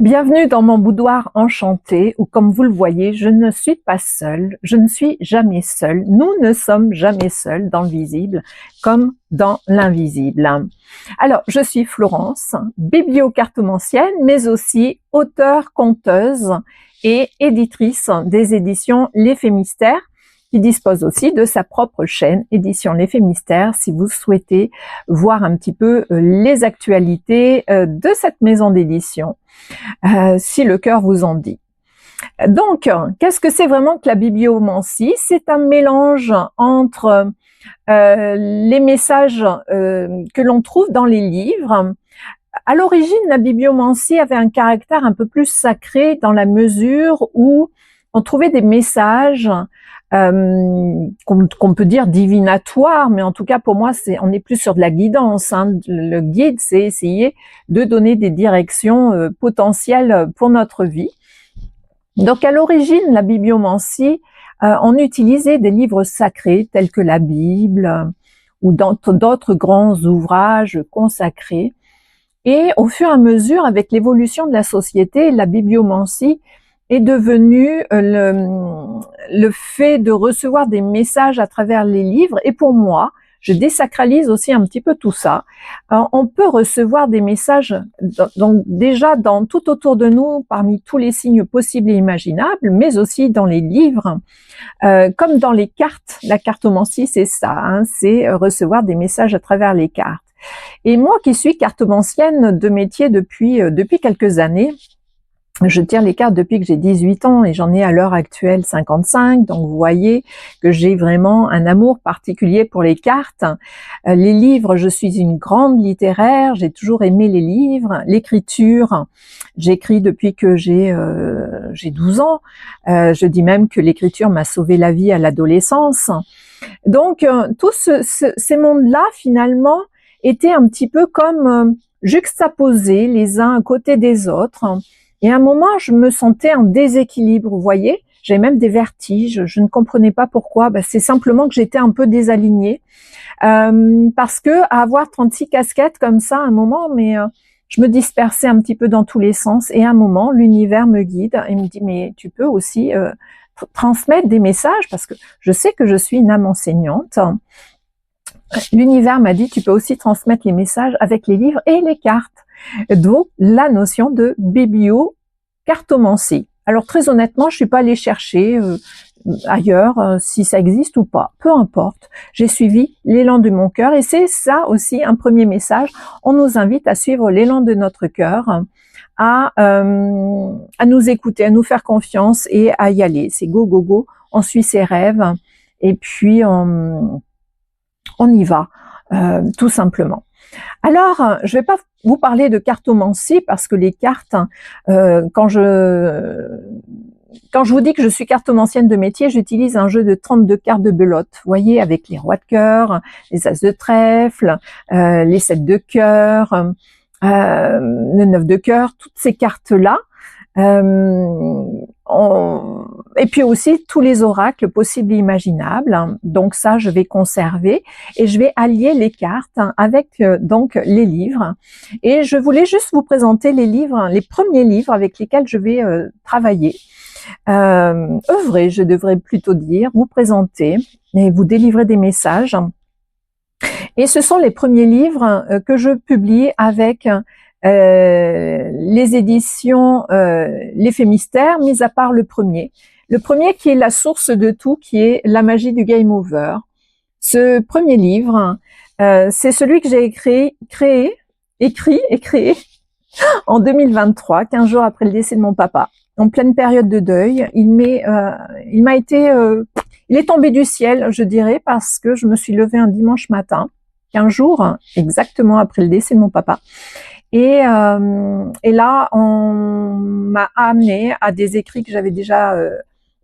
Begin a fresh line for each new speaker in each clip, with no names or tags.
Bienvenue dans mon boudoir enchanté où, comme vous le voyez, je ne suis pas seule, je ne suis jamais seule, nous ne sommes jamais seuls dans le visible comme dans l'invisible. Alors, je suis Florence, bibliocartomancienne, mais aussi auteure, conteuse et éditrice des éditions L'Effet Mystère, qui dispose aussi de sa propre chaîne Éditions L'Effet Mystère, si vous souhaitez voir un petit peu les actualités de cette maison d'édition. Si le cœur vous en dit. Donc, qu'est-ce que c'est vraiment que la bibliomancie? C'est un mélange entre les messages que l'on trouve dans les livres. À l'origine, la bibliomancie avait un caractère un peu plus sacré dans la mesure où on trouvait des messages qu'on peut dire divinatoires, mais en tout cas pour moi, on est plus sur de la guidance. Le guide, c'est essayer de donner des directions potentielles pour notre vie. Donc à l'origine, la bibliomancie, on utilisait des livres sacrés tels que la Bible ou d'autres grands ouvrages consacrés. Et au fur et à mesure, avec l'évolution de la société, la bibliomancie est devenu le fait de recevoir des messages à travers les livres. Et pour moi, je désacralise aussi un petit peu tout ça. On peut recevoir des messages donc déjà tout autour de nous, parmi tous les signes possibles et imaginables, mais aussi dans les livres, comme dans les cartes. La cartomancie, c'est ça, c'est recevoir des messages à travers les cartes. Et moi qui suis cartomancienne de métier depuis quelques années, je tire les cartes depuis que j'ai 18 ans et j'en ai à l'heure actuelle 55, donc vous voyez que j'ai vraiment un amour particulier pour les cartes. Les livres, je suis une grande littéraire, j'ai toujours aimé les livres, l'écriture, j'écris depuis que j'ai 12 ans, je dis même que l'écriture m'a sauvé la vie à l'adolescence. Donc tous ces mondes-là finalement étaient un petit peu comme juxtaposés les uns à côté des autres. Et à un moment, je me sentais en déséquilibre, vous voyez. J'avais même des vertiges, je ne comprenais pas pourquoi. C'est simplement que j'étais un peu désalignée. Parce que à avoir 36 casquettes comme ça, à un moment, je me dispersais un petit peu dans tous les sens. Et à un moment, l'univers me guide et me dit, mais tu peux aussi transmettre des messages, parce que je sais que je suis une âme enseignante. L'univers m'a dit, tu peux aussi transmettre les messages avec les livres et les cartes. D'où la notion de bibliocartomancie. Alors très honnêtement, je suis pas allée chercher ailleurs si ça existe ou pas, peu importe. J'ai suivi l'élan de mon cœur et c'est ça aussi un premier message. On nous invite à suivre l'élan de notre cœur, à nous écouter, à nous faire confiance et à y aller. C'est go go go. On suit ses rêves et puis on y va tout simplement. Alors, je vais pas vous parler de cartomancie parce que les cartes, quand je vous dis que je suis cartomancienne de métier, j'utilise un jeu de 32 cartes de belote. Vous voyez, avec les rois de cœur, les as de trèfle, les 7 de cœur, le 9 de cœur, toutes ces cartes-là. Et puis aussi tous les oracles possibles et imaginables. Donc ça, je vais conserver et je vais allier les cartes avec donc les livres. Et je voulais juste vous présenter les livres, les premiers livres avec lesquels je vais travailler. Œuvrer, je devrais plutôt dire, vous présenter et vous délivrer des messages. Et ce sont les premiers livres que je publie avec les éditions L'Effet Mystère, mis à part le premier. Le premier qui est la source de tout, qui est La magie du game over. Ce premier livre, c'est celui que j'ai écrit et créé en 2023, 15 jours après le décès de mon papa. En pleine période de deuil, il est tombé du ciel, je dirais, parce que je me suis levée un dimanche matin, 15 jours exactement après le décès de mon papa. Et là, on m'a amené à des écrits que j'avais déjà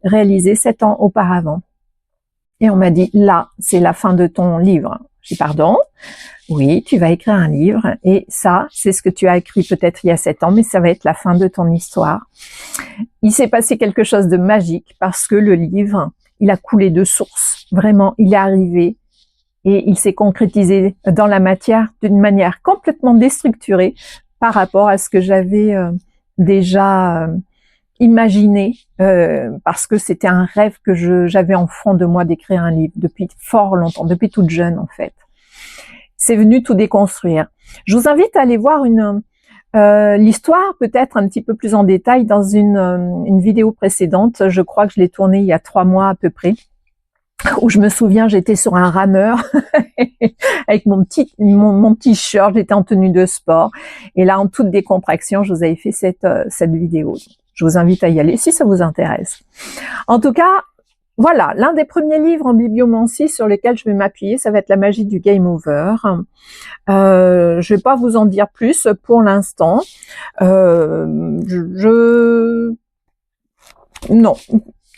réalisés 7 ans auparavant. Et on m'a dit, là, c'est la fin de ton livre. J'ai dit, pardon? Oui, tu vas écrire un livre et ça, c'est ce que tu as écrit peut-être il y a 7 ans, mais ça va être la fin de ton histoire. Il s'est passé quelque chose de magique parce que le livre, il a coulé de source. Vraiment, il est arrivé et il s'est concrétisé dans la matière d'une manière complètement déstructurée par rapport à ce que j'avais déjà imaginé, parce que c'était un rêve que j'avais en fond de moi d'écrire un livre depuis fort longtemps, depuis toute jeune en fait. C'est venu tout déconstruire. Je vous invite à aller voir l'histoire peut-être un petit peu plus en détail dans une vidéo précédente. Je crois que je l'ai tournée il y a 3 mois à peu près, où je me souviens, j'étais sur un rameur avec mon petit shirt, j'étais en tenue de sport. Et là, en toute décontraction, je vous avais fait cette vidéo. Je vous invite à y aller si ça vous intéresse. En tout cas, voilà, l'un des premiers livres en bibliomancie sur lesquels je vais m'appuyer, ça va être La magie du game over. Je vais pas vous en dire plus pour l'instant. Non,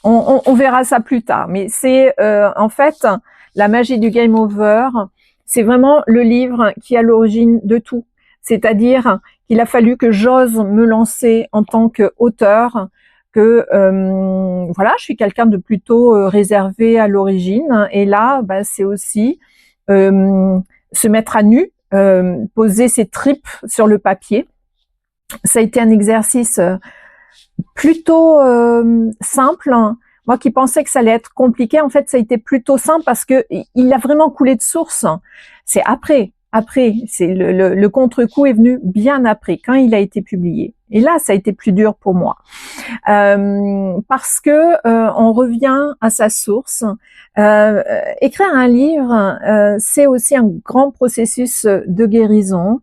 on verra ça plus tard. Mais c'est en fait La magie du game over. C'est vraiment le livre qui est à l'origine de tout. C'est-à-dire qu'il a fallu que j'ose me lancer en tant qu'auteur, que voilà, je suis quelqu'un de plutôt réservé à l'origine, et là, c'est aussi se mettre à nu, poser ses tripes sur le papier. Ça a été un exercice plutôt simple. Moi qui pensais que ça allait être compliqué, en fait, ça a été plutôt simple parce que il a vraiment coulé de source. C'est après, c'est le contre-coup est venu bien après, quand il a été publié. Et là, ça a été plus dur pour moi, parce que on revient à sa source. Écrire un livre, c'est aussi un grand processus de guérison.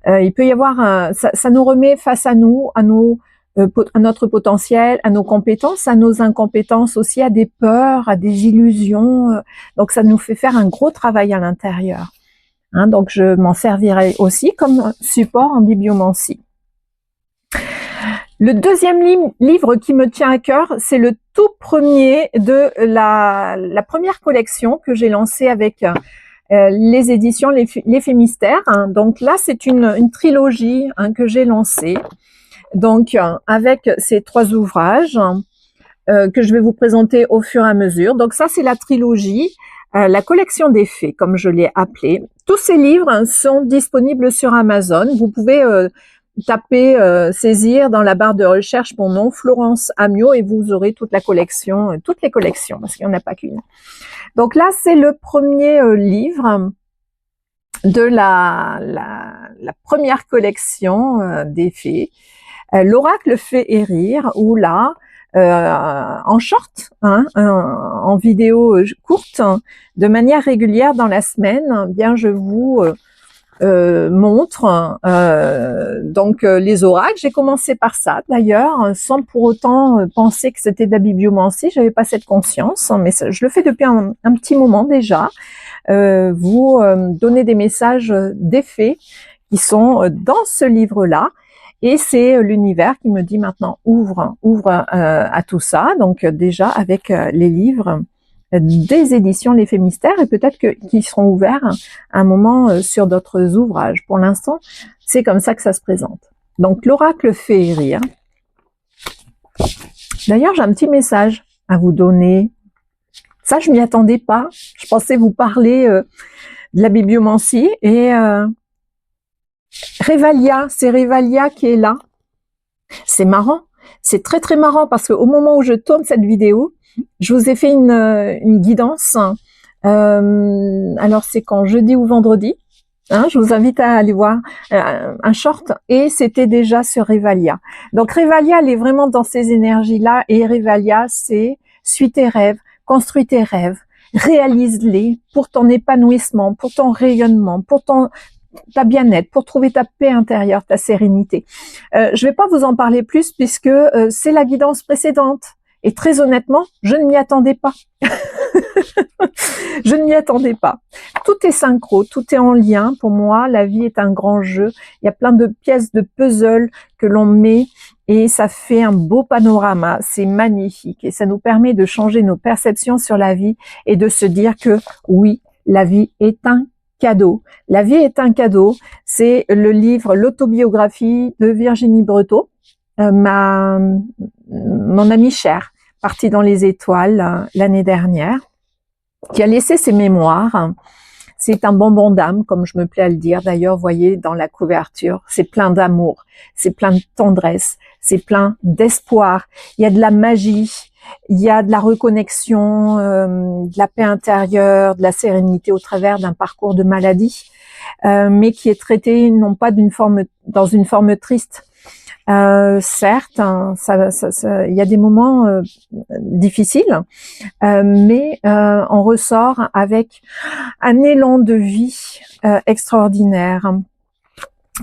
Il peut y avoir, ça nous remet face à nous, à notre potentiel, à nos compétences, à nos incompétences aussi, à des peurs, à des illusions. Donc ça nous fait faire un gros travail à l'intérieur. Donc je m'en servirai aussi comme support en bibliomancie. Le deuxième livre qui me tient à cœur, c'est le tout premier de la première collection que j'ai lancée avec les éditions Les Faits Mystères. Donc là, c'est une trilogie que j'ai lancée. Donc avec ces 3 ouvrages que je vais vous présenter au fur et à mesure. Donc ça, c'est la trilogie, la collection des fées, comme je l'ai appelée. Tous ces livres sont disponibles sur Amazon. Vous pouvez taper, saisir dans la barre de recherche mon nom, Florence Amio, et vous aurez toute la collection, toutes les collections, parce qu'il n'y en a pas qu'une. Donc là, c'est le premier livre de la première collection des fées. L'oracle fait rire, où là, en short, en vidéo courte, de manière régulière dans la semaine, bien je vous montre donc les oracles. J'ai commencé par ça d'ailleurs, sans pour autant penser que c'était de la bibliomancie. J'avais pas cette conscience, mais je le fais depuis un petit moment déjà. Vous donnez des messages d'effets qui sont dans ce livre-là. Et c'est l'univers qui me dit maintenant ouvre à tout ça. Donc déjà avec les livres des éditions Les Faits Mystères, et peut-être qu'ils seront ouverts un moment sur d'autres ouvrages. Pour l'instant, c'est comme ça que ça se présente. Donc l'oracle fait rire. D'ailleurs, j'ai un petit message à vous donner. Ça, je m'y attendais pas. Je pensais vous parler de la bibliomancie, et Révalia, c'est Révalia qui est là. C'est marrant, c'est très très marrant, parce qu'au moment où je tourne cette vidéo, je vous ai fait une guidance. Alors c'est quand, jeudi ou vendredi, je vous invite à aller voir un short, et c'était déjà sur Révalia. Donc Révalia, elle est vraiment dans ces énergies-là, et Révalia, c'est suis tes rêves, construis tes rêves, réalise-les pour ton épanouissement, pour ton rayonnement, pour ta bien-être, pour trouver ta paix intérieure, ta sérénité. Je vais pas vous en parler plus, puisque c'est la guidance précédente. Et très honnêtement, je ne m'y attendais pas. Je ne m'y attendais pas. Tout est synchro, tout est en lien. Pour moi, la vie est un grand jeu. Il y a plein de pièces de puzzle que l'on met, et ça fait un beau panorama. C'est magnifique, et ça nous permet de changer nos perceptions sur la vie, et de se dire que oui, la vie est un cadeau. La vie est un cadeau. C'est le livre, l'autobiographie de Virginie Breteau, mon amie chère, partie dans les étoiles l'année dernière, qui a laissé ses mémoires. c'est un bonbon d'âme, comme je me plais à le dire. D'ailleurs, vous voyez dans la couverture, c'est plein d'amour, c'est plein de tendresse, c'est plein d'espoir. Il y a de la magie, il y a de la reconnexion, de la paix intérieure, de la sérénité au travers d'un parcours de maladie, mais qui est traité non pas dans une forme triste. Certes, hein, il y a des moments difficiles, mais on ressort avec un élan de vie extraordinaire.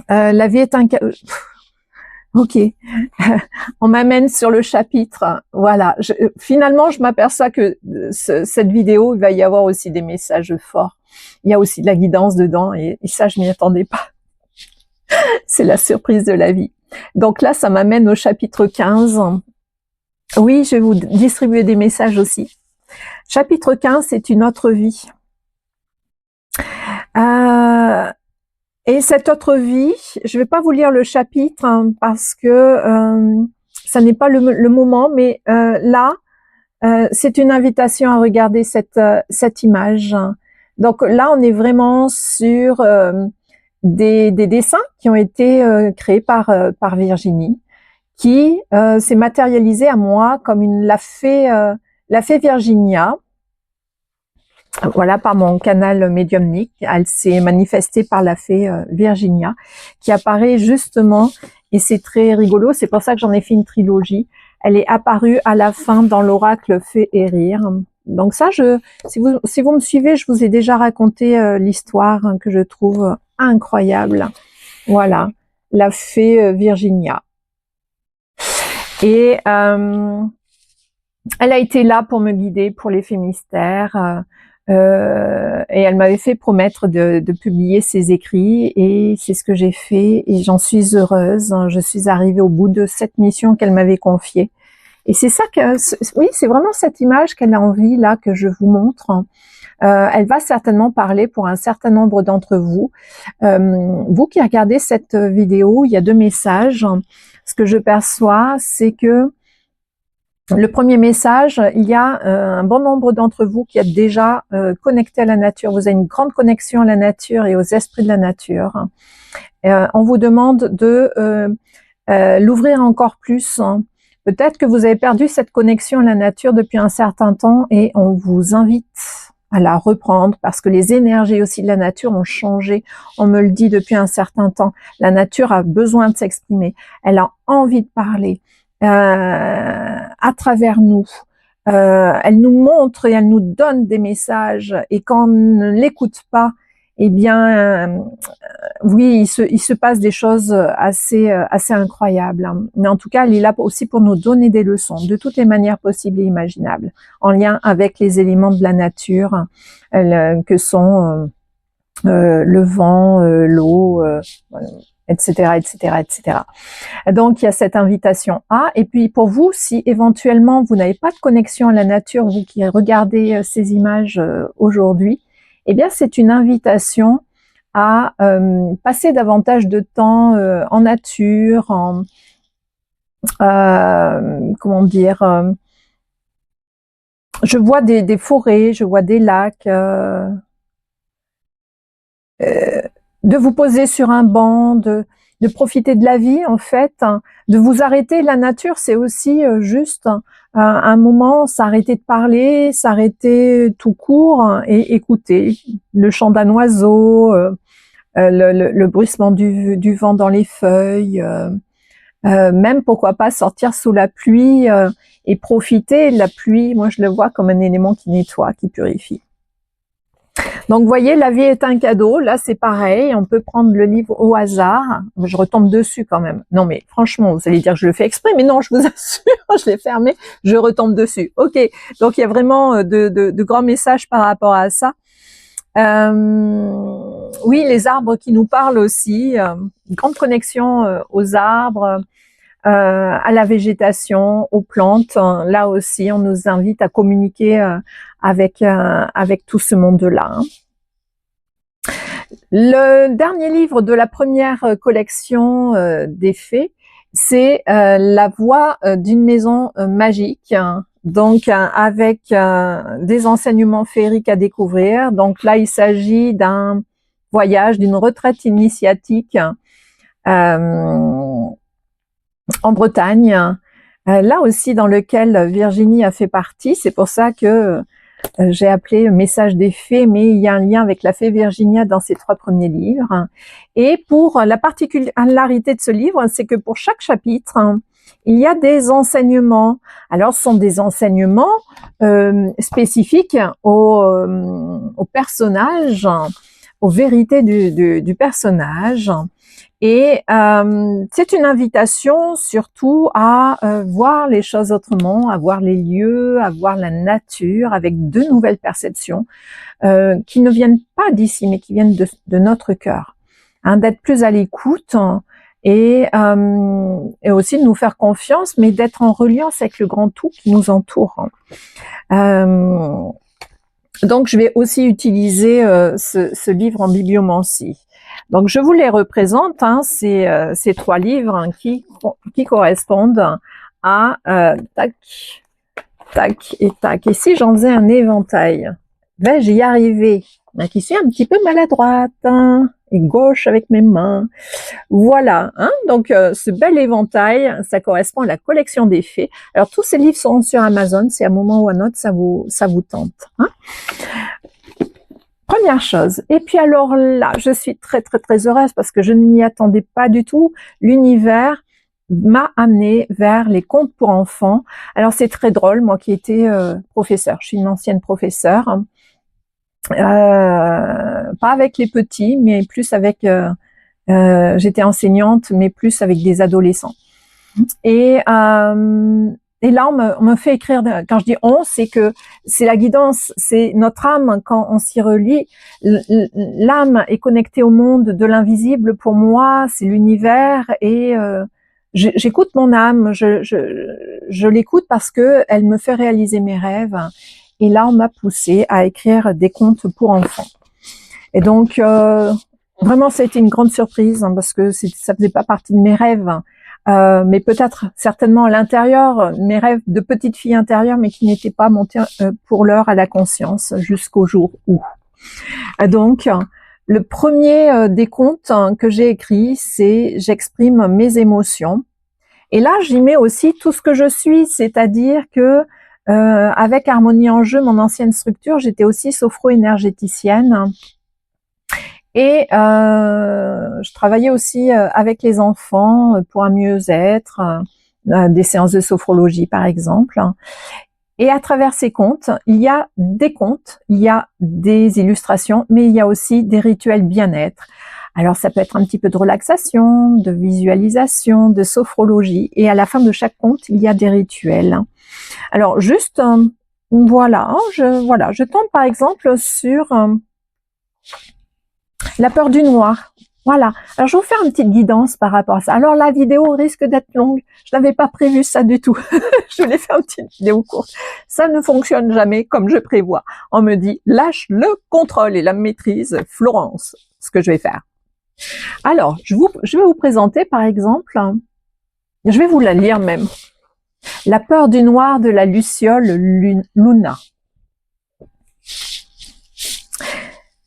La vie est un... Ok, on m'amène sur le chapitre. Voilà, finalement, je m'aperçois que cette vidéo, il va y avoir aussi des messages forts. Il y a aussi de la guidance dedans, et ça, je m'y attendais pas. C'est la surprise de la vie. Donc là, ça m'amène au chapitre 15. Oui, je vais vous distribuer des messages aussi. Chapitre 15, c'est une autre vie. Et cette autre vie, je vais pas vous lire le chapitre hein, parce que ça n'est pas le moment, mais là, c'est une invitation à regarder cette image. Donc là, on est vraiment sur des dessins qui ont été créés par Virginie, qui s'est matérialisée à moi comme la fée Virginia. Voilà, par mon canal médiumnique, elle s'est manifestée par la fée Virginia, qui apparaît justement, et c'est très rigolo, c'est pour ça que j'en ai fait une trilogie. Elle est apparue à la fin dans l'oracle Fée et Rire. Donc ça, si vous me suivez, je vous ai déjà raconté l'histoire que je trouve incroyable. Voilà, la fée Virginia. Et elle a été là pour me guider pour l'effet mystère. Et elle m'avait fait promettre de publier ses écrits et c'est ce que j'ai fait et j'en suis heureuse. Je suis arrivée au bout de cette mission qu'elle m'avait confiée. Et c'est ça oui, c'est vraiment cette image qu'elle a envie là que je vous montre. Elle va certainement parler pour un certain nombre d'entre vous. Vous qui regardez cette vidéo, il y a 2 messages. Ce que je perçois, c'est que le premier message, il y a un bon nombre d'entre vous qui êtes déjà connectés à la nature. Vous avez une grande connexion à la nature et aux esprits de la nature. On vous demande de l'ouvrir encore plus. Peut-être que vous avez perdu cette connexion à la nature depuis un certain temps et on vous invite à la reprendre parce que les énergies aussi de la nature ont changé. On me le dit depuis un certain temps. La nature a besoin de s'exprimer. Elle a envie de parler. À travers nous. Elle nous montre et elle nous donne des messages et quand on ne l'écoute pas, eh bien, oui, il se passe des choses assez incroyables. Mais en tout cas, elle est là aussi pour nous donner des leçons de toutes les manières possibles et imaginables, en lien avec les éléments de la nature que sont le vent, l'eau, etc., etc., etc. Donc, il y a cette invitation à. Et puis, pour vous, si éventuellement vous n'avez pas de connexion à la nature, vous qui regardez ces images aujourd'hui, eh bien, c'est une invitation à passer davantage de temps en nature, comment dire, je vois des forêts, je vois des lacs, de vous poser sur un banc, de profiter de la vie en fait, hein, de vous arrêter. La nature, c'est aussi juste un moment, s'arrêter de parler, s'arrêter tout court hein, et écouter le chant d'un oiseau, le bruissement du vent dans les feuilles, même pourquoi pas sortir sous la pluie et profiter de la pluie. Moi, je le vois comme un élément qui nettoie, qui purifie. Donc, vous voyez, la vie est un cadeau. Là, c'est pareil. On peut prendre le livre au hasard. Je retombe dessus quand même. Non, mais franchement, vous allez dire que je le fais exprès. Mais non, je vous assure, je l'ai fermé. Je retombe dessus. OK. Donc, il y a vraiment de grands messages par rapport à ça. Oui, les arbres qui nous parlent aussi. Une grande connexion aux arbres, à la végétation, aux plantes. Là aussi, on nous invite à communiquer avec tout ce monde-là. Le dernier livre de la première collection des fées, c'est La voix d'une maison magique. donc avec des enseignements féeriques à découvrir. Donc là, il s'agit d'un voyage, d'une retraite initiatique en Bretagne, là aussi dans lequel Virginie a fait partie. C'est pour ça que j'ai appelé Message des fées, mais il y a un lien avec la fée Virginia dans ses 3 premiers livres. Et pour la particularité de ce livre, c'est que pour chaque chapitre, il y a des enseignements. Alors, ce sont des enseignements spécifiques au personnage, aux vérités du personnage. Et c'est une invitation surtout à voir les choses autrement, à voir les lieux, à voir la nature avec de nouvelles perceptions qui ne viennent pas d'ici, mais qui viennent de notre cœur. Hein, d'être plus à l'écoute et aussi de nous faire confiance, mais d'être en reliance avec le grand tout qui nous entoure. Donc, je vais aussi utiliser ce livre en bibliomancie. Donc, je vous les représente, hein, ces 3 livres hein, qui correspondent à tac, tac et tac. Et si j'en faisais un éventail, vais-je y arriver? Qui suis un petit peu maladroite hein, et gauche avec mes mains. Voilà, hein, donc ce bel éventail, ça correspond à la collection des fées. Alors, tous ces livres sont sur Amazon, si à un moment ou à un autre, ça vous tente. Hein. Première chose. Et puis alors là, je suis très heureuse parce que je ne m'y attendais pas du tout. L'univers m'a amené vers les contes pour enfants. Alors c'est très drôle, moi qui étais professeure, je suis une ancienne professeure, pas avec les petits, mais plus avec, j'étais enseignante, mais plus avec des adolescents. Et là, on me fait écrire, quand je dis on, c'est que c'est la guidance, c'est notre âme quand on s'y relie. L'âme est connectée au monde de l'invisible. Pour moi, c'est l'univers et j'écoute mon âme, je l'écoute parce que elle me fait réaliser mes rêves. Et là, on m'a poussé à écrire des contes pour enfants. Et donc, vraiment, ça a été une grande surprise hein, parce que ça faisait pas partie de mes rêves. Mais peut-être certainement à l'intérieur, mes rêves de petite fille intérieure, mais qui n'étaient pas montés pour l'heure à la conscience jusqu'au jour où. Donc, le premier des contes que j'ai écrit, c'est j'exprime mes émotions. Et là, j'y mets aussi tout ce que je suis, c'est-à-dire que avec Harmonie en Jeu, mon ancienne structure, j'étais aussi sophro-énergéticienne. Et je travaillais aussi avec les enfants pour un mieux-être, des séances de sophrologie par exemple. Et à travers ces contes, il y a des contes, il y a des illustrations, mais il y a aussi des rituels bien-être. Alors ça peut être un petit peu de relaxation, de visualisation, de sophrologie. Et à la fin de chaque conte, il y a des rituels. Alors juste, voilà, je tombe par exemple sur la peur du noir. Voilà. Alors, je vais vous faire une petite guidance par rapport à ça. Alors, la vidéo risque d'être longue. Je n'avais pas prévu ça du tout. Je voulais faire une petite vidéo courte. Ça ne fonctionne jamais comme je prévois. On me dit, lâche le contrôle et la maîtrise, Florence. Ce que je vais faire. Alors, je vais vous présenter, par exemple, je vais vous la lire même. La peur du noir de la luciole Luna.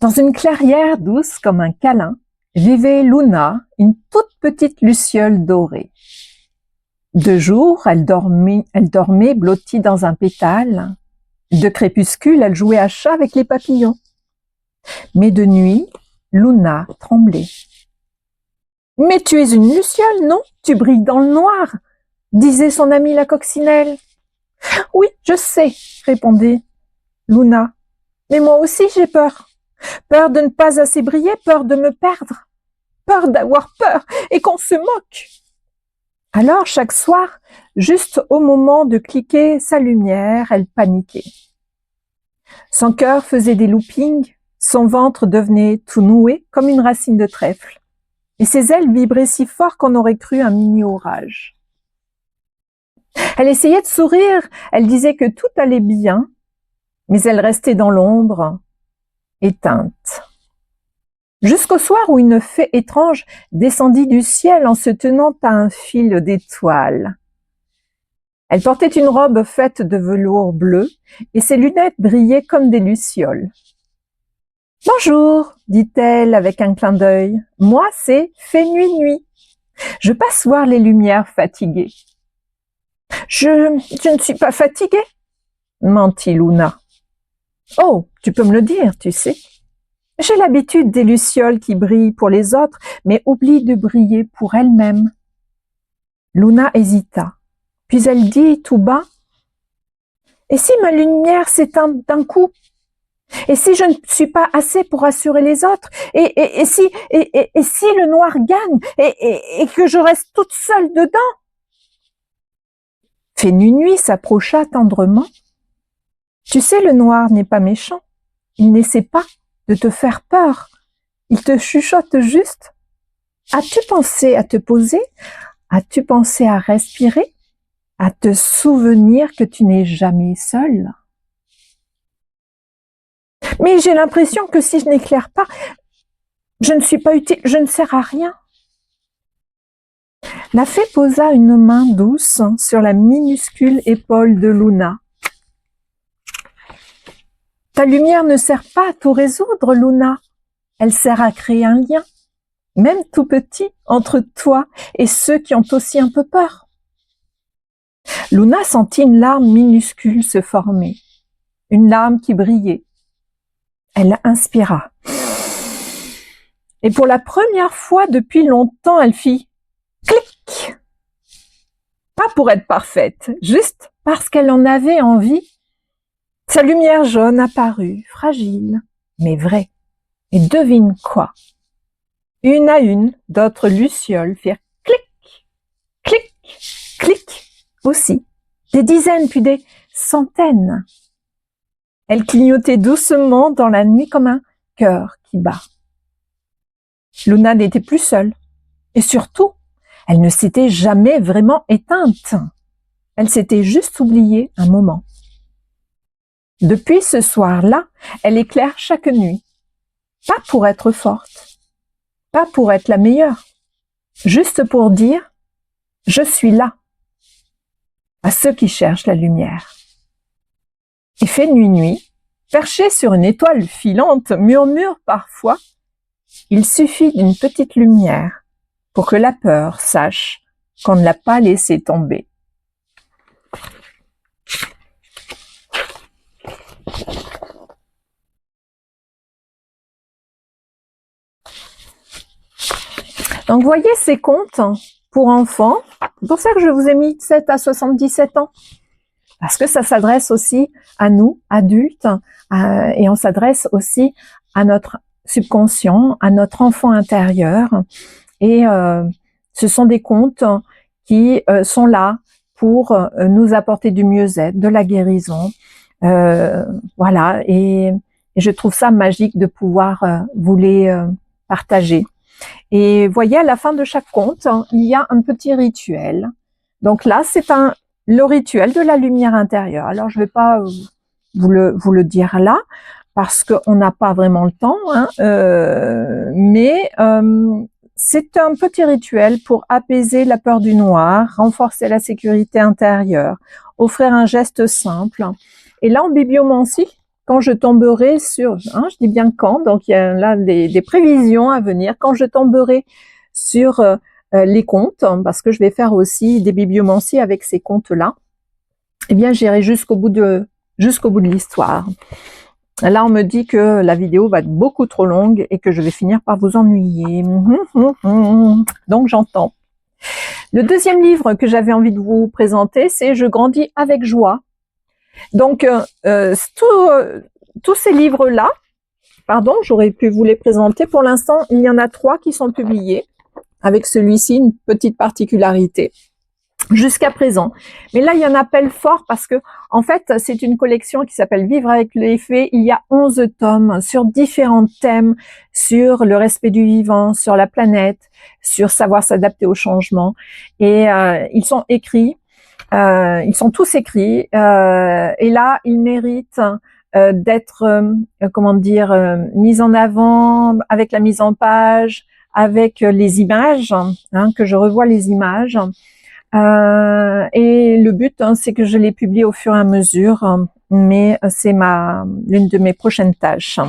Dans une clairière douce comme un câlin, vivait Luna, une toute petite luciole dorée. De jour, elle dormait blottie dans un pétale. De crépuscule, elle jouait à chat avec les papillons. Mais de nuit, Luna tremblait. « Mais tu es une luciole, non? Tu brilles dans le noir !» disait son amie la coccinelle. « Oui, je sais, » répondait Luna. « Mais moi aussi j'ai peur. Peur de ne pas assez briller, peur de me perdre, peur d'avoir peur et qu'on se moque. » Alors chaque soir, juste au moment de cliquer sa lumière, elle paniquait. Son cœur faisait des loopings, son ventre devenait tout noué comme une racine de trèfle, et ses ailes vibraient si fort qu'on aurait cru un mini-orage. Elle essayait de sourire, elle disait que tout allait bien, mais elle restait dans l'ombre, éteinte. Jusqu'au soir où une fée étrange descendit du ciel en se tenant à un fil d'étoiles. Elle portait une robe faite de velours bleu et ses lunettes brillaient comme des lucioles. « Bonjour, dit-elle avec un clin d'œil. Moi, c'est Fée Nuit. Je passe voir les lumières fatiguées. »« Je ne suis pas fatiguée, mentit Luna. « Oh, tu peux me le dire, tu sais. J'ai l'habitude des lucioles qui brillent pour les autres, mais oublient de briller pour elles-mêmes. » Luna hésita, puis elle dit tout bas, « Et si ma lumière s'éteint d'un coup? Et si je ne suis pas assez pour assurer les autres? Et si le noir gagne et que je reste toute seule dedans? » Fée Nuit s'approcha tendrement. « Tu sais, le noir n'est pas méchant. Il n'essaie pas de te faire peur. Il te chuchote juste. As-tu pensé à te poser? As-tu pensé à respirer? À te souvenir que tu n'es jamais seule? Mais j'ai l'impression que si je n'éclaire pas, je ne suis pas utile, je ne sers à rien. » La fée posa une main douce sur la minuscule épaule de Luna. « Ta lumière ne sert pas à tout résoudre, Luna. Elle sert à créer un lien, même tout petit, entre toi et ceux qui ont aussi un peu peur. » Luna sentit une larme minuscule se former, une larme qui brillait. Elle inspira. Et pour la première fois depuis longtemps, elle fit clic. Pas pour être parfaite, juste parce qu'elle en avait envie. Sa lumière jaune apparut, fragile, mais vraie. Et devine quoi? Une à une, d'autres lucioles firent clic, clic, clic aussi. Des dizaines, puis des centaines. Elle clignotait doucement dans la nuit comme un cœur qui bat. Luna n'était plus seule. Et surtout, elle ne s'était jamais vraiment éteinte. Elle s'était juste oubliée un moment. Depuis ce soir-là, elle éclaire chaque nuit. Pas pour être forte, pas pour être la meilleure, juste pour dire « je suis là » à ceux qui cherchent la lumière. Et Fée Nuit, perché sur une étoile filante, murmure parfois « il suffit d'une petite lumière pour que la peur sache qu'on ne l'a pas laissé tomber. » Donc, vous voyez ces contes pour enfants. C'est pour ça que je vous ai mis 7 à 77 ans. Parce que ça s'adresse aussi à nous, adultes, et on s'adresse aussi à notre subconscient, à notre enfant intérieur. Et ce sont des contes qui sont là pour nous apporter du mieux-être, de la guérison. Voilà, et je trouve ça magique de pouvoir vous les partager. Et voyez, à la fin de chaque conte, il y a un petit rituel. Donc là, c'est le rituel de la lumière intérieure. Alors, je ne vais pas vous le dire là, parce qu'on n'a pas vraiment le temps, hein, mais c'est un petit rituel pour apaiser la peur du noir, renforcer la sécurité intérieure, offrir un geste simple. Et là, en bibliomancie, quand je tomberai sur, je dis bien quand, donc il y a là des prévisions à venir, quand je tomberai sur les contes, parce que je vais faire aussi des bibliomancies avec ces contes-là, eh bien j'irai jusqu'au bout de l'histoire. Là, on me dit que la vidéo va être beaucoup trop longue et que je vais finir par vous ennuyer. Donc j'entends. Le deuxième livre que j'avais envie de vous présenter, c'est « Je grandis avec joie ». Donc, tous ces livres-là, j'aurais pu vous les présenter. Pour l'instant, il y en a 3 qui sont publiés, avec celui-ci, une petite particularité, jusqu'à présent. Mais là, il y en a appel fort parce que, en fait, c'est une collection qui s'appelle « Vivre avec les fées ». Il y a 11 tomes sur différents thèmes, sur le respect du vivant, sur la planète, sur savoir s'adapter au changement. Et ils sont écrits. Ils sont tous écrits et là ils méritent d'être mis en avant avec la mise en page, avec les images, que je revois les images, Et le but, hein, c'est que je les publie au fur et à mesure, hein, mais c'est l'une de mes prochaines tâches.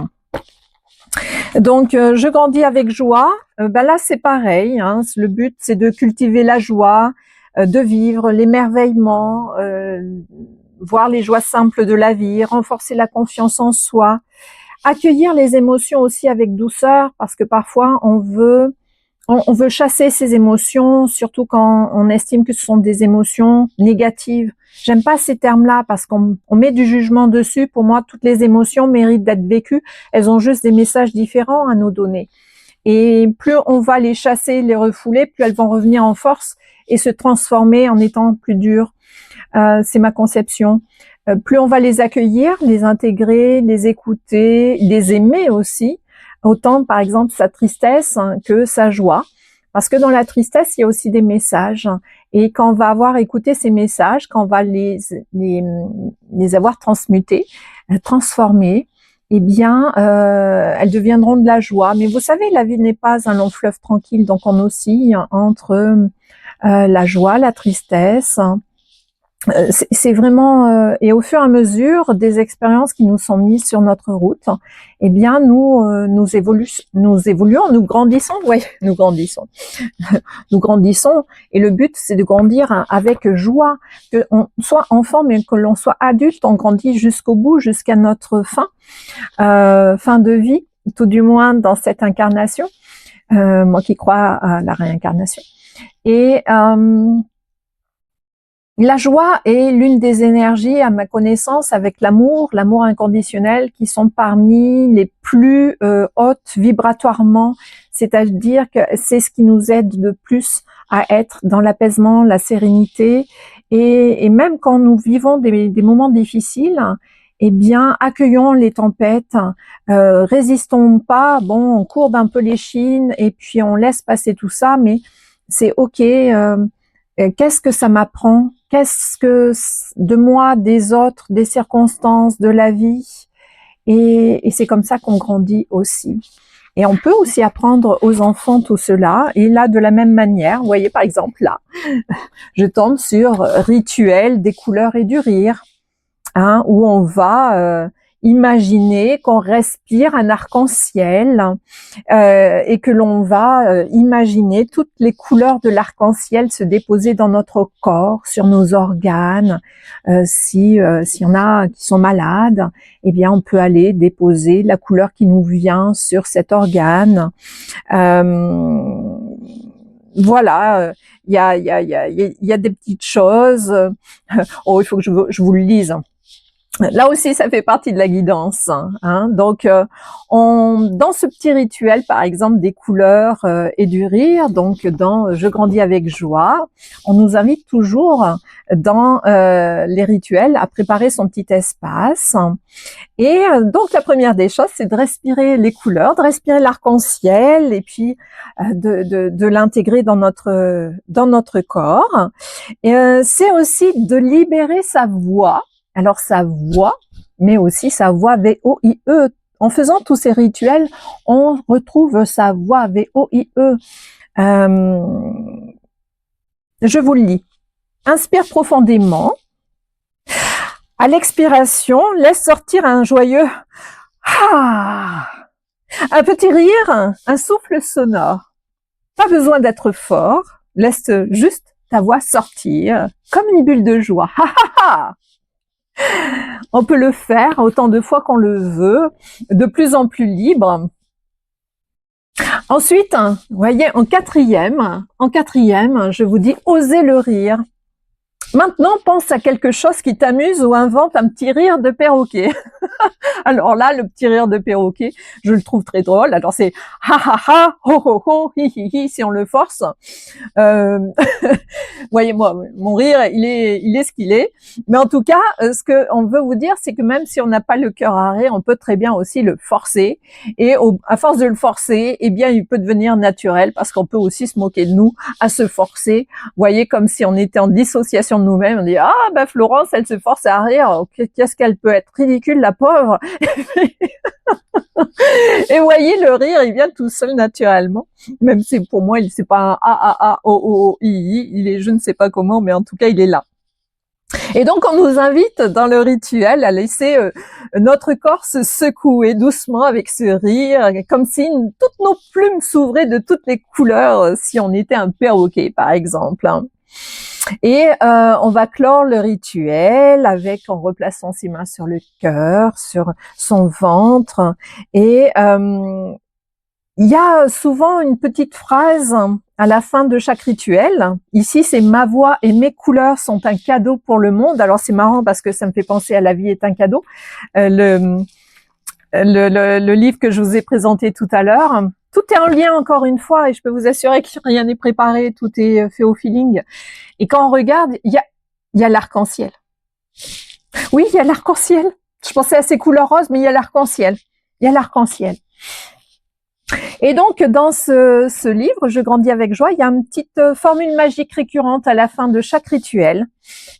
Donc, je grandis avec joie. Ben là, c'est pareil. Hein, le but, c'est de cultiver la joie, de vivre l'émerveillement, voir les joies simples de la vie, renforcer la confiance en soi, accueillir les émotions aussi avec douceur, parce que parfois on veut chasser ces émotions, surtout quand on estime que ce sont des émotions négatives. J'aime pas ces termes-là parce qu'on met du jugement dessus. Pour moi, toutes les émotions méritent d'être vécues. Elles ont juste des messages différents à nous donner. Et plus on va les chasser, les refouler, plus elles vont revenir en force et se transformer en étant plus dures. C'est ma conception. Plus on va les accueillir, les intégrer, les écouter, les aimer aussi, autant par exemple sa tristesse que sa joie, parce que dans la tristesse il y a aussi des messages, et quand on va avoir écouté ces messages, quand on va les avoir transmutés, transformés, eh bien elles deviendront de la joie. Mais vous savez, la vie n'est pas un long fleuve tranquille, donc on oscille entre la joie, la tristesse. C'est vraiment et au fur et à mesure des expériences qui nous sont mises sur notre route, eh bien nous évoluons, nous grandissons, nous grandissons, nous grandissons. Et le but, c'est de grandir avec joie, que on soit enfant, mais que l'on soit adulte, on grandit jusqu'au bout, jusqu'à notre fin de vie, tout du moins dans cette incarnation. Moi qui crois à la réincarnation. Et la joie est l'une des énergies, à ma connaissance, avec l'amour inconditionnel, qui sont parmi les plus hautes vibratoirement, c'est-à-dire que c'est ce qui nous aide le plus à être dans l'apaisement, la sérénité, et même quand nous vivons des moments difficiles, eh bien, accueillons les tempêtes, résistons pas, bon, on courbe un peu les chines, et puis on laisse passer tout ça, mais c'est ok. Qu'est-ce que ça m'apprend? Qu'est-ce que de moi, des autres, des circonstances, de la vie? Et c'est comme ça qu'on grandit aussi. Et on peut aussi apprendre aux enfants tout cela. Et là, de la même manière, vous voyez par exemple là, je tombe sur Rituel des couleurs et du rire, hein, où on va imaginer qu'on respire un arc-en-ciel et que l'on va imaginer toutes les couleurs de l'arc-en-ciel se déposer dans notre corps, sur nos organes. S'il y en a qui sont malades, eh bien on peut aller déposer la couleur qui nous vient sur cet organe. Voilà, il y a des petites choses. Oh, il faut que je vous le lise. Là aussi, ça fait partie de la guidance. Hein. Donc, dans ce petit rituel, par exemple, des couleurs et du rire, donc dans Je grandis avec joie, on nous invite toujours dans les rituels à préparer son petit espace. Et donc, la première des choses, c'est de respirer les couleurs, de respirer l'arc-en-ciel, et puis de l'intégrer dans notre corps. Et c'est aussi de libérer sa voix. Alors sa voix, mais aussi sa voix V-O-I-E. En faisant tous ces rituels, on retrouve sa voix V-O-I-E. Je vous le lis. Inspire profondément. À l'expiration, laisse sortir un joyeux ah, un petit rire, un souffle sonore. Pas besoin d'être fort, laisse juste ta voix sortir comme une bulle de joie. Ha ha ha. On peut le faire autant de fois qu'on le veut, de plus en plus libre. Ensuite, vous voyez, en quatrième, je vous dis, osez le rire. Maintenant, pense à quelque chose qui t'amuse ou invente un petit rire de perroquet. Alors là, le petit rire de perroquet, je le trouve très drôle. Alors c'est ha ha ha, ho ho ho, hi hi hi, si on le force. Voyez, moi, mon rire, il est ce qu'il est. Mais en tout cas, ce que on veut vous dire, c'est que même si on n'a pas le cœur à rire, on peut très bien aussi le forcer. Et à force de le forcer, eh bien, il peut devenir naturel parce qu'on peut aussi se moquer de nous à se forcer. Voyez, comme si on était en dissociation de nous-mêmes, on dit ah bah Florence, elle se force à rire, qu'est-ce qu'elle peut être ridicule la pauvre. Et voyez, le rire, il vient tout seul naturellement, même si pour moi il c'est pas un i, il est je ne sais pas comment, mais en tout cas il est là. Et donc, on nous invite dans le rituel à laisser notre corps se secouer doucement avec ce rire, comme si toutes nos plumes s'ouvraient de toutes les couleurs, si on était un perroquet, par exemple. Et on va clore le rituel en replaçant ses mains sur le cœur, sur son ventre. Et il y a souvent une petite phrase à la fin de chaque rituel. Ici, c'est ma voix et mes couleurs sont un cadeau pour le monde. Alors c'est marrant parce que ça me fait penser à La vie est un cadeau. Le livre que je vous ai présenté tout à l'heure. Tout est en lien encore une fois et je peux vous assurer que rien n'est préparé, tout est fait au feeling. Et quand on regarde, il y a l'arc-en-ciel. Oui, il y a l'arc-en-ciel. Je pensais à ces couleurs roses, mais il y a l'arc-en-ciel. Il y a l'arc-en-ciel. Et donc, dans ce livre, Je grandis avec joie, il y a une petite formule magique récurrente à la fin de chaque rituel.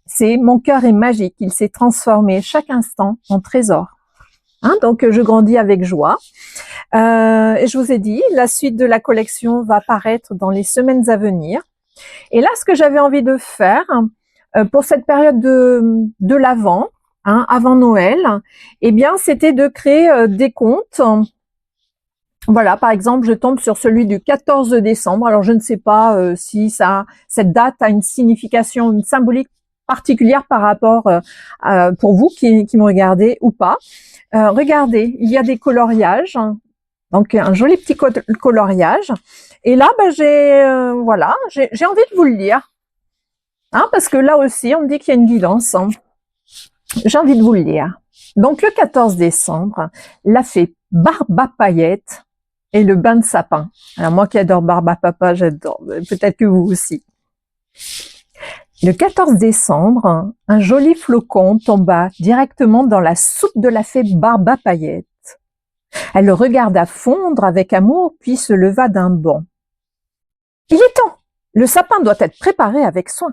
C'est « Mon cœur est magique, il s'est transformé chaque instant en trésor ». Donc, je grandis avec joie. Et je vous ai dit, la suite de la collection va paraître dans les semaines à venir. Et là, ce que j'avais envie de faire pour cette période de l'Avent, avant Noël, eh bien, c'était de créer des comptes. Voilà, par exemple, je tombe sur celui du 14 décembre. Alors, je ne sais pas si cette date a une signification, une symbolique particulière par rapport pour vous qui me regardez ou pas. Regardez, il y a des coloriages, donc un joli petit coloriage. Et là, j'ai envie de vous le lire, parce que là aussi, on me dit qu'il y a une guidance. J'ai envie de vous le lire. Donc, le 14 décembre, la fée Barbe à paillettes et le bain de sapin. Alors, moi qui adore Barbe à papa, j'adore. Peut-être que vous aussi. Le 14 décembre, un joli flocon tomba directement dans la soupe de la fée Barbe à paillettes. Elle le regarda fondre avec amour, puis se leva d'un bond. « Il est temps! Le sapin doit être préparé avec soin.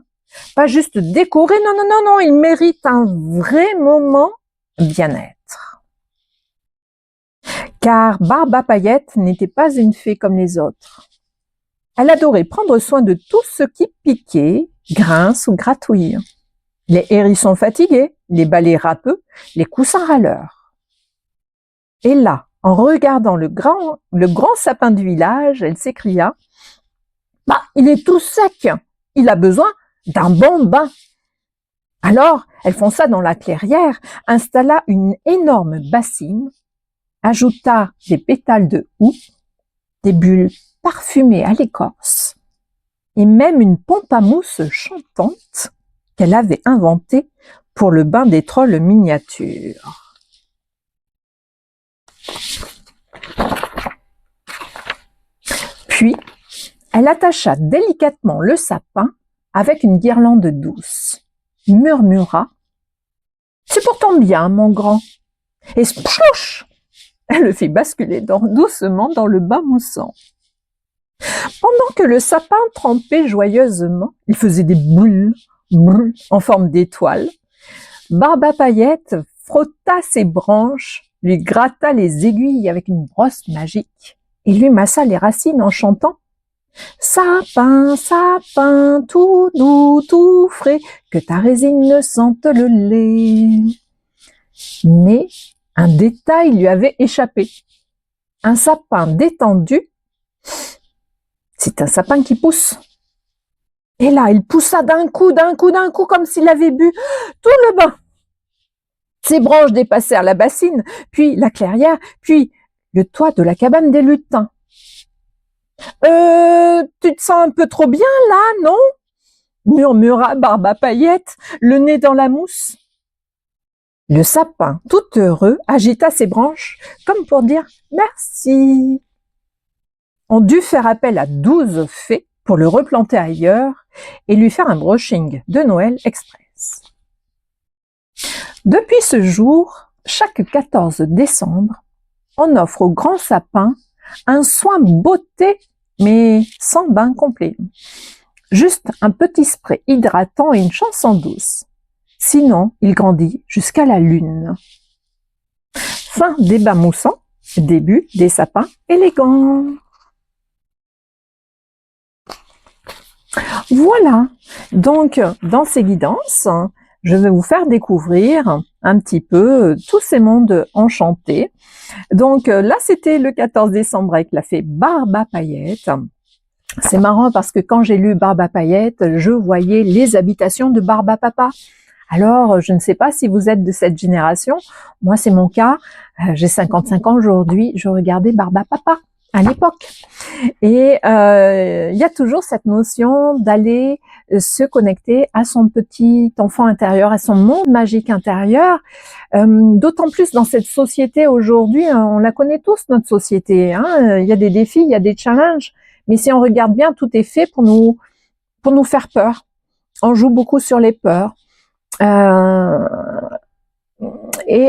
Pas juste décoré, non, il mérite un vrai moment bien-être. » Car Barbe à paillettes n'était pas une fée comme les autres. Elle adorait prendre soin de tout ce qui piquait, grince ou gratouille. Les hérissons fatigués, les balais râpeux, les coussins râleurs. Et là, en regardant le grand sapin du village, elle s'écria « il est tout sec, il a besoin d'un bon bain !» Alors, elle fonça dans la clairière, installa une énorme bassine, ajouta des pétales de houx, des bulles parfumées à l'écorce, et même une pompe à mousse chantante qu'elle avait inventée pour le bain des trolls miniatures. Puis, elle attacha délicatement le sapin avec une guirlande douce, murmura « C'est pourtant bien, mon grand !» et splouch, elle le fit basculer doucement dans le bain moussant. Pendant que le sapin trempait joyeusement, il faisait des boules en forme d'étoiles. Barbe à paillettes frotta ses branches, lui gratta les aiguilles avec une brosse magique et lui massa les racines en chantant « Sapin, sapin, tout doux, tout frais, que ta résine sente le lait. » Mais un détail lui avait échappé. Un sapin détendu, c'est un sapin qui pousse. Et là, il poussa d'un coup, comme s'il avait bu tout le bain. Ses branches dépassèrent la bassine, puis la clairière, puis le toit de la cabane des lutins. « Tu te sens un peu trop bien là, non ?» murmura Barbe à paillettes, le nez dans la mousse. Le sapin, tout heureux, agita ses branches comme pour dire « merci ». On dut faire appel à 12 fées pour le replanter ailleurs et lui faire un brushing de Noël express. Depuis ce jour, chaque 14 décembre, on offre au grand sapin un soin beauté, mais sans bain complet. Juste un petit spray hydratant et une chanson douce. Sinon, il grandit jusqu'à la lune. Fin des bas moussants, début des sapins élégants. Voilà, donc dans ces guidances, je vais vous faire découvrir un petit peu tous ces mondes enchantés. Donc là, c'était le 14 décembre avec la fée Barbe à paillettes. C'est marrant parce que quand j'ai lu Barbe à paillettes, je voyais les habitations de Barbe à papa. Alors, je ne sais pas si vous êtes de cette génération. Moi, c'est mon cas. J'ai 55 ans aujourd'hui. Je regardais Barbe à papa à l'époque. Et il y a toujours cette notion d'aller se connecter à son petit enfant intérieur, à son monde magique intérieur. D'autant plus dans cette société aujourd'hui, on la connaît tous, notre société. Hein. Il y a des défis, il y a des challenges. Mais si on regarde bien, tout est fait pour nous faire peur. On joue beaucoup sur les peurs. Et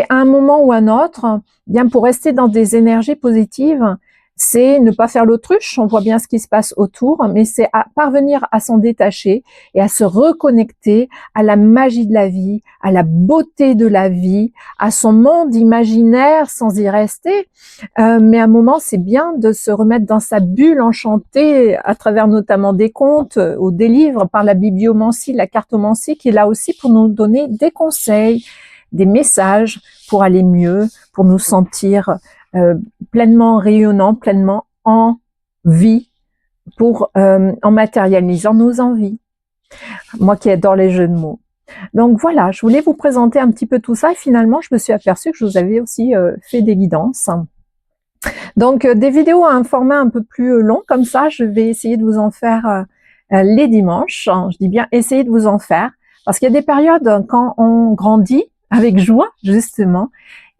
à un moment ou un autre, bien pour rester dans des énergies positives, c'est ne pas faire l'autruche, on voit bien ce qui se passe autour, mais c'est parvenir à s'en détacher et à se reconnecter à la magie de la vie, à la beauté de la vie, à son monde imaginaire sans y rester. Mais à un moment, c'est bien de se remettre dans sa bulle enchantée à travers notamment des contes ou des livres par la bibliomancie, la cartomancie qui est là aussi pour nous donner des conseils, des messages pour aller mieux, pour nous sentir pleinement rayonnant, pleinement en vie, en matérialisant nos envies. Moi qui adore les jeux de mots. Donc voilà, je voulais vous présenter un petit peu tout ça et finalement je me suis aperçue que je vous avais aussi fait des guidances. Donc des vidéos à un format un peu plus long comme ça, je vais essayer de vous en faire les dimanches. Je dis bien essayer de vous en faire parce qu'il y a des périodes quand on grandit avec joie justement,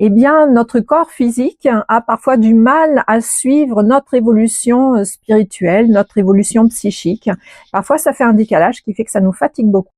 eh bien, notre corps physique a parfois du mal à suivre notre évolution spirituelle, notre évolution psychique. Parfois, ça fait un décalage qui fait que ça nous fatigue beaucoup.